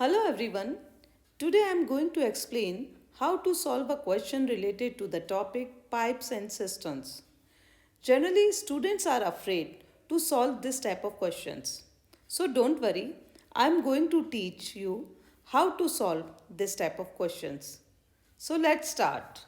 Hello everyone. Today I am going to explain how to solve a question related to the topic pipes and cisterns. Generally, students are afraid to solve this type of questions. So don't worry, I am going to teach you how to solve this type of questions. So let's start.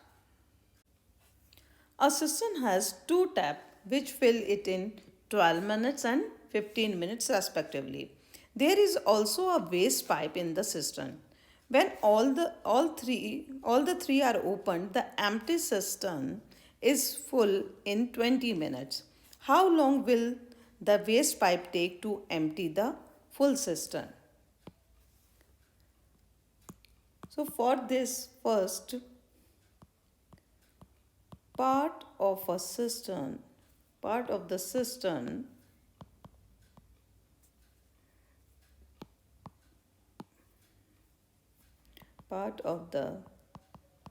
A cistern has two taps which fill it in 12 minutes and 15 minutes respectively. There is also a waste pipe in the cistern. When all the three are opened, the empty cistern is full in 20 minutes. How long will the waste pipe take to empty the full cistern? So for this, first part of a cistern, part of the cistern part of the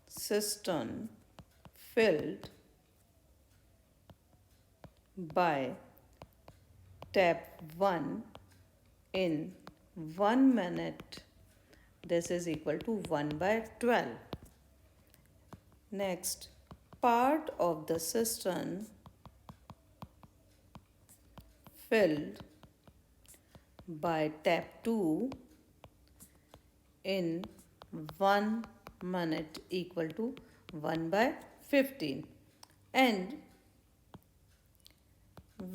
cistern filled by tap 1 in 1 minute, this is equal to 1 by 12. Next, part of the cistern filled by tap 2 in 1 minute equal to 1 by 15. And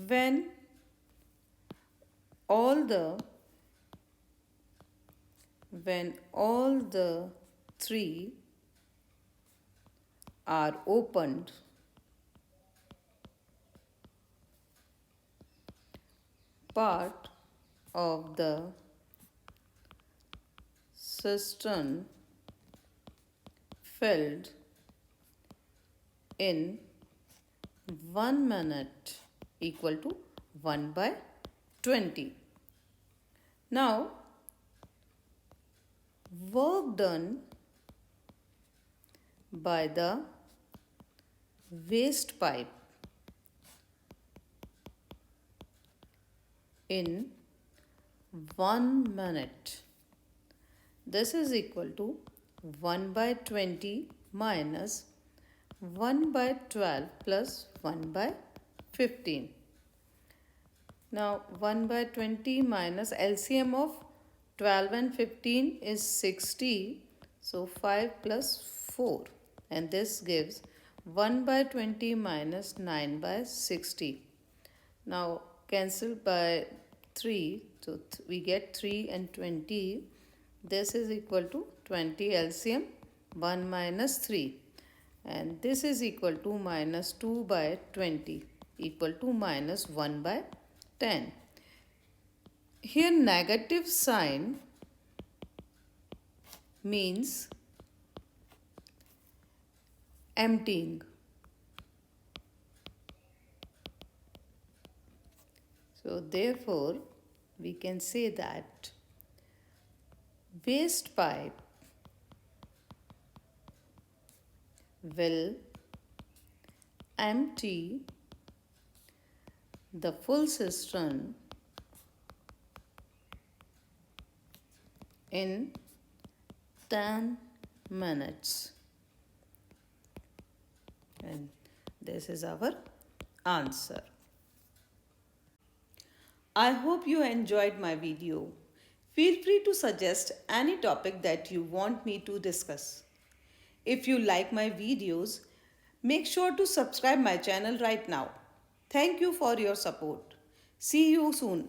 when all the three are opened, part of the cistern filled in 1 minute equal to 1 by 20. Now, work done by the waste pipe in 1 minute. This is equal to 1 by 20 minus 1 by 12 plus 1 by 15. Now 1 by 20 minus LCM of 12 and 15 is 60. So 5 plus 4, and this gives 1 by 20 minus 9 by 60. Now cancel by 3. So we get 3 and 20. This is equal to 20 LCM 1 minus 3. And this is equal to minus 2 by 20 equal to minus 1 by 10. Here negative sign means emptying. So therefore we can say that waste pipe will empty the full cistern in 10 minutes. And this is our answer. I hope you enjoyed my video. Feel free to suggest any topic that you want me to discuss. If you like my videos, make sure to subscribe my channel right now. Thank you for your support. See you soon.